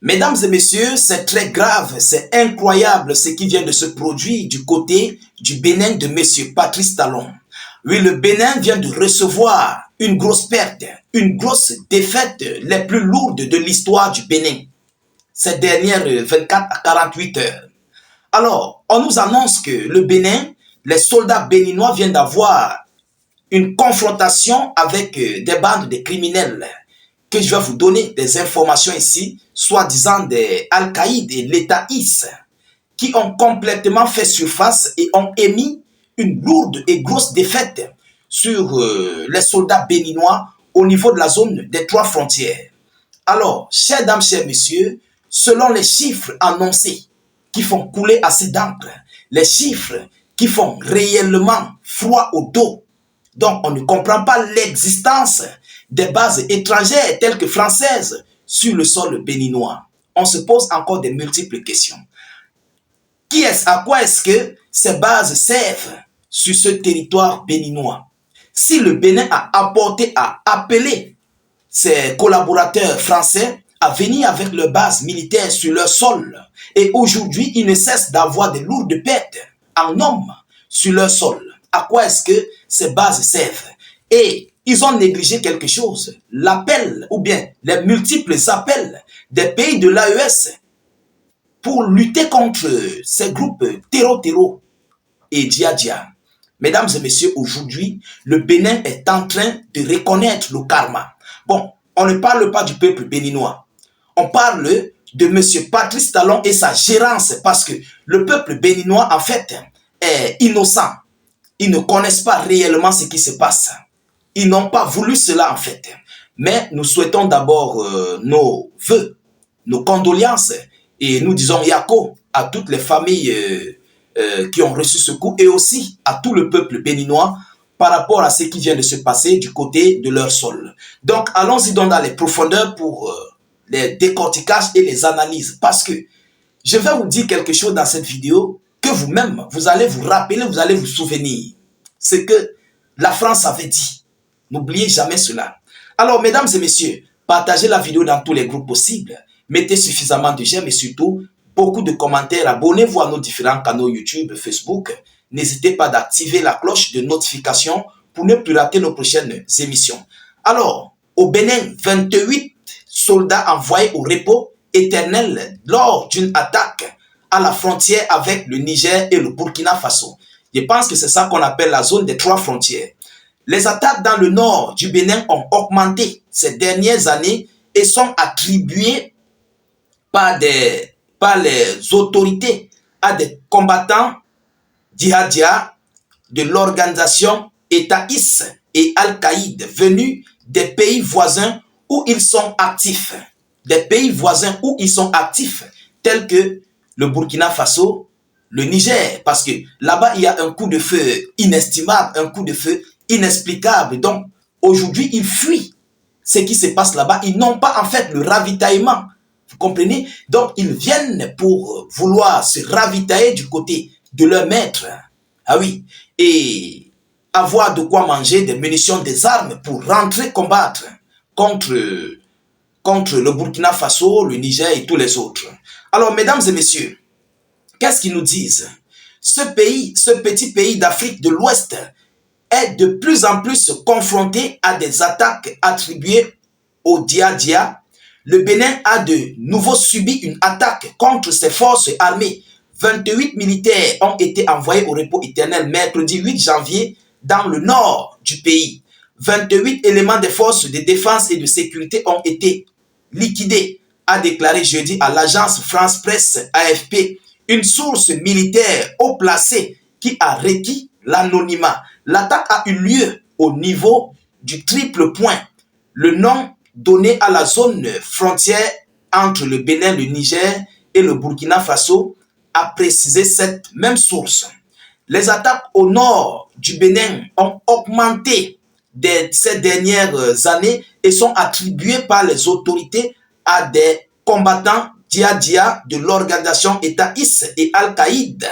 Mesdames et messieurs, c'est très grave, c'est incroyable ce qui vient de se produire du côté du Bénin de monsieur Patrice Talon. Oui, le Bénin vient de recevoir une grosse perte, une grosse défaite, les plus lourdes de l'histoire du Bénin, ces dernières 24 à 48 heures. Alors, on nous annonce que le Bénin, les soldats béninois viennent d'avoir une confrontation avec des bandes de criminels que je vais vous donner des informations ici, soi-disant des Al-Qaïd et l'État IS, qui ont complètement fait surface et ont émis une lourde et grosse défaite sur les soldats béninois au niveau de la zone des trois frontières. Alors, chers dames, chers messieurs, selon les chiffres annoncés qui font couler assez d'encre, les chiffres qui font réellement froid au dos, donc on ne comprend pas l'existence des bases étrangères telles que françaises sur le sol béninois. On se pose encore de multiples questions. À quoi est-ce que ces bases servent sur ce territoire béninois? Si le Bénin a appelé ses collaborateurs français à venir avec leurs bases militaires sur leur sol, et aujourd'hui ils ne cessent d'avoir de lourdes pertes en hommes sur leur sol, à quoi est-ce que ces bases servent? Et ils ont négligé quelque chose, l'appel ou bien les multiples appels des pays de l'AES pour lutter contre ces groupes terreau et djihad. Mesdames et messieurs, aujourd'hui, le Bénin est en train de reconnaître le karma. Bon, on ne parle pas du peuple béninois. On parle de M. Patrice Talon et sa gérance parce que le peuple béninois, en fait, est innocent. Ils ne connaissent pas réellement ce qui se passe. Ils n'ont pas voulu cela, en fait. Mais nous souhaitons d'abord nos vœux, nos condoléances et nous disons Yako à toutes les familles qui ont reçu ce coup et aussi à tout le peuple béninois par rapport à ce qui vient de se passer du côté de leur sol. Donc, allons-y donc dans les profondeurs pour les décorticages et les analyses. Parce que je vais vous dire quelque chose dans cette vidéo que vous-même, vous allez vous rappeler, vous allez vous souvenir. Ce que la France avait dit. N'oubliez jamais cela. Alors, mesdames et messieurs, partagez la vidéo dans tous les groupes possibles. Mettez suffisamment de j'aime et surtout beaucoup de commentaires. Abonnez-vous à nos différents canaux YouTube, Facebook. N'hésitez pas d'activer la cloche de notification pour ne plus rater nos prochaines émissions. Alors, au Bénin, 28 soldats envoyés au repos éternel lors d'une attaque à la frontière avec le Niger et le Burkina Faso. Je pense que c'est ça qu'on appelle la zone des trois frontières. Les attaques dans le nord du Bénin ont augmenté ces dernières années et sont attribuées par les autorités à des combattants djihadiens de l'organisation État IS et Al-Qaïd venus des pays voisins où ils sont actifs. Des pays voisins où ils sont actifs, tels que le Burkina Faso, le Niger, parce que là-bas, il y a un coup de feu inestimable, un coup de feu inexplicable. Donc, aujourd'hui, ils fuient ce qui se passe là-bas. Ils n'ont pas, en fait, le ravitaillement. Vous comprenez? Donc, ils viennent pour vouloir se ravitailler du côté de leur maître. Ah oui. Et avoir de quoi manger, des munitions, des armes pour rentrer combattre contre le Burkina Faso, le Niger et tous les autres. Alors, mesdames et messieurs, qu'est-ce qu'ils nous disent? Ce petit pays d'Afrique de l'Ouest est de plus en plus confronté à des attaques attribuées au djihad. Le Bénin a de nouveau subi une attaque contre ses forces armées. 28 militaires ont été envoyés au repos éternel mercredi 8 janvier dans le nord du pays. 28 éléments des forces de défense et de sécurité ont été liquidés, a déclaré jeudi à l'agence France Presse AFP une source militaire haut placée qui a requis l'anonymat. L'attaque a eu lieu au niveau du triple point, le nom donné à la zone frontière entre le Bénin, le Niger et le Burkina Faso, a précisé cette même source. Les attaques au nord du Bénin ont augmenté ces dernières années et sont attribuées par les autorités à des combattants djihadiens de l'organisation État IS et Al-Qaïd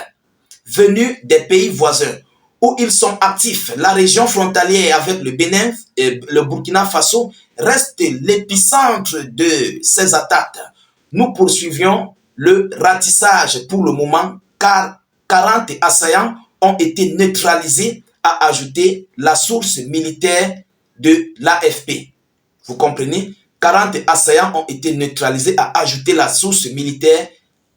venus des pays voisins où ils sont actifs. La région frontalière avec le Bénin et le Burkina Faso reste l'épicentre de ces attaques. nous poursuivions le ratissage pour le moment, car 40 assaillants ont été neutralisés à ajouter la source militaire de l'AFP. Vous comprenez? 40 assaillants ont été neutralisés à ajouter la source militaire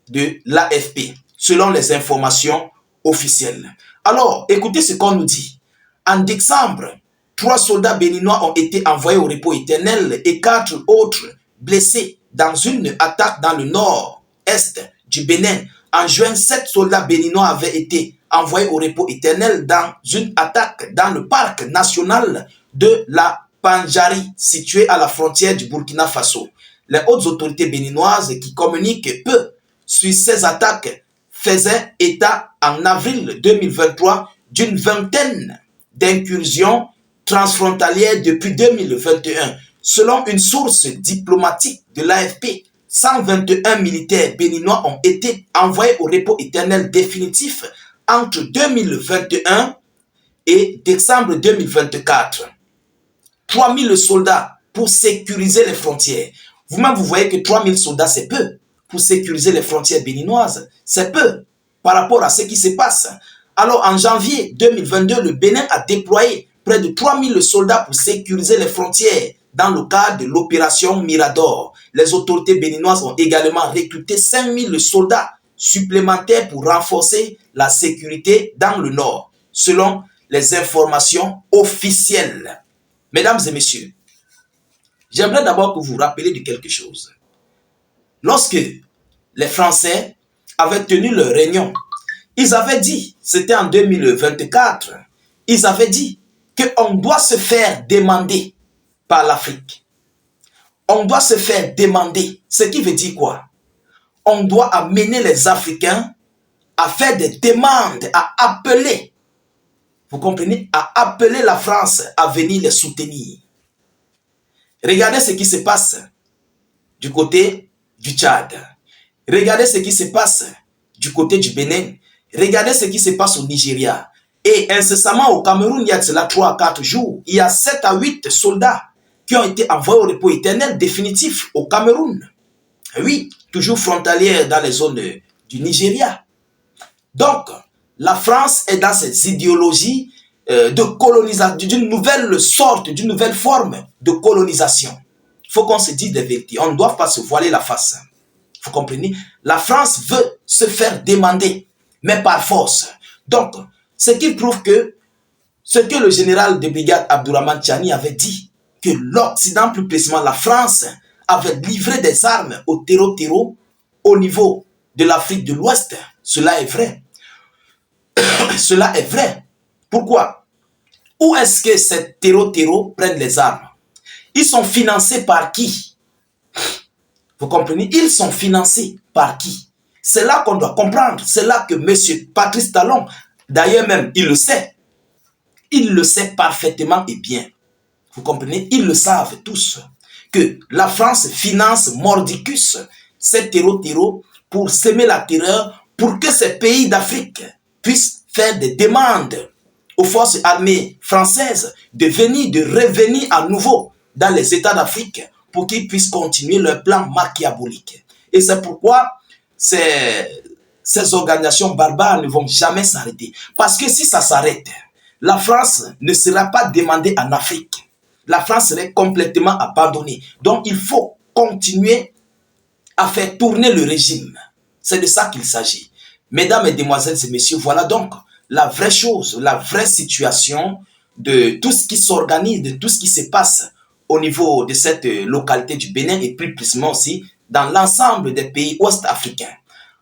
de l'AFP, selon les informations officielles. Alors, écoutez ce qu'on nous dit. En décembre, 3 soldats béninois ont été envoyés au repos éternel et 4 autres blessés dans une attaque dans le nord-est du Bénin. En juin, 7 soldats béninois avaient été envoyés au repos éternel dans une attaque dans le parc national de la Pandjari, situé à la frontière du Burkina Faso. Les hautes autorités béninoises qui communiquent peu sur ces attaques faisaient état en avril 2023 d'une vingtaine d'incursions transfrontalières depuis 2021. Selon une source diplomatique de l'AFP, 121 militaires béninois ont été envoyés au repos éternel définitif entre 2021 et décembre 2024. 3000 soldats pour sécuriser les frontières. Vous-même, vous voyez que 3000 soldats, c'est peu pour sécuriser les frontières béninoises. C'est peu par rapport à ce qui se passe. Alors, en janvier 2022, le Bénin a déployé près de 3000 soldats pour sécuriser les frontières dans le cadre de l'opération Mirador. Les autorités béninoises ont également recruté 5000 soldats supplémentaires pour renforcer la sécurité dans le nord, selon les informations officielles. Mesdames et messieurs, j'aimerais d'abord que vous vous rappeliez de quelque chose. Lorsque les Français avaient tenu leur réunion, ils avaient dit, c'était en 2024, ils avaient dit qu'on doit se faire demander par l'Afrique. On doit se faire demander. Ce qui veut dire quoi? On doit amener les Africains à faire des demandes, à appeler, vous comprenez, à appeler la France à venir les soutenir. Regardez ce qui se passe du côté du Tchad. Regardez ce qui se passe du côté du Bénin. Regardez ce qui se passe au Nigeria. Et incessamment au Cameroun, il y a de cela 3 à 4 jours, il y a 7 à 8 soldats qui ont été envoyés au repos éternel définitif au Cameroun. Oui, toujours frontalière dans les zones du Nigeria. Donc, la France est dans ces idéologies de colonisation, d'une nouvelle sorte, d'une nouvelle forme de colonisation. Il faut qu'on se dise des vérités. On ne doit pas se voiler la face. Vous comprenez? La France veut se faire demander, mais par force. Donc, ce qui prouve que ce que le général de brigade Abdourahmane Tchani avait dit, que l'Occident, plus précisément la France, avait livré des armes au terreau au niveau de l'Afrique de l'Ouest. Cela est vrai. Cela est vrai. Pourquoi? Où est-ce que ces terreaux prennent les armes? Ils sont financés par qui? Vous comprenez? Ils sont financés par qui? C'est là qu'on doit comprendre. C'est là que M. Patrice Talon, d'ailleurs même, il le sait. Il le sait parfaitement et bien. Vous comprenez? Ils le savent tous. Que la France finance mordicus ces terreaux pour semer la terreur, pour que ces pays d'Afrique puissent faire des demandes aux forces armées françaises de revenir à nouveau dans les États d'Afrique pour qu'ils puissent continuer leur plan machiavélique. Et c'est pourquoi ces organisations barbares ne vont jamais s'arrêter. Parce que si ça s'arrête, la France ne sera pas demandée en Afrique. La France serait complètement abandonnée. Donc il faut continuer à faire tourner le régime. C'est de ça qu'il s'agit. Mesdames, Mesdemoiselles et Messieurs, voilà donc la vraie chose, la vraie situation de tout ce qui s'organise, de tout ce qui se passe au niveau de cette localité du Bénin et plus précisément aussi dans l'ensemble des pays ouest-africains.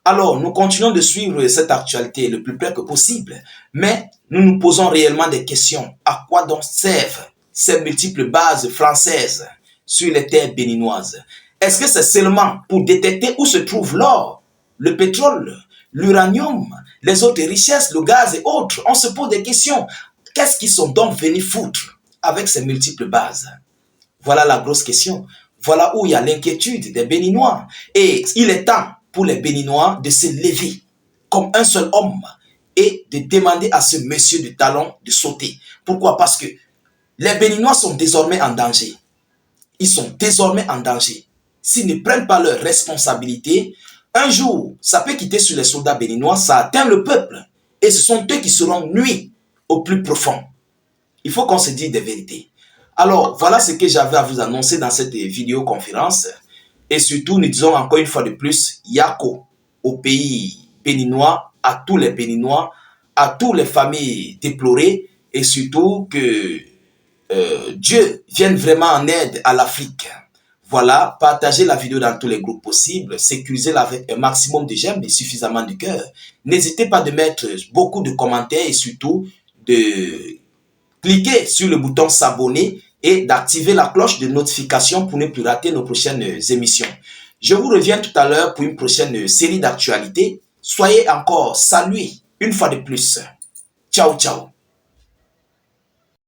Alors, nous continuons de suivre cette actualité le plus près que possible, mais nous nous posons réellement des questions. À quoi donc servent ces multiples bases françaises sur les terres béninoises? Est-ce que c'est seulement pour détecter où se trouve l'or, le pétrole, l'uranium, les autres richesses, le gaz et autres? On se pose des questions. Qu'est-ce qu'ils sont donc venus foutre avec ces multiples bases? Voilà la grosse question. Voilà où il y a l'inquiétude des Béninois. Et il est temps pour les Béninois de se lever comme un seul homme et de demander à ce monsieur de Talon de sauter. Pourquoi? Parce que les Béninois sont désormais en danger. Ils sont désormais en danger. s'ils ne prennent pas leurs responsabilités, un jour, ça peut quitter sur les soldats béninois, ça atteint le peuple. Et ce sont eux qui seront nuits au plus profond. Il faut qu'on se dise des vérités. Alors, voilà ce que j'avais à vous annoncer dans cette vidéoconférence. Et surtout, nous disons encore une fois de plus, Yako au pays béninois, à tous les béninois, à toutes les familles déplorées, et surtout que Dieu vienne vraiment en aide à l'Afrique. Voilà, partagez la vidéo dans tous les groupes possibles, sécurisez-la avec un maximum de j'aime et suffisamment de cœur. N'hésitez pas de mettre beaucoup de commentaires et surtout de cliquer sur le bouton s'abonner et d'activer la cloche de notification pour ne plus rater nos prochaines émissions. Je vous reviens tout à l'heure pour une prochaine série d'actualités. Soyez encore salués une fois de plus. Ciao, ciao.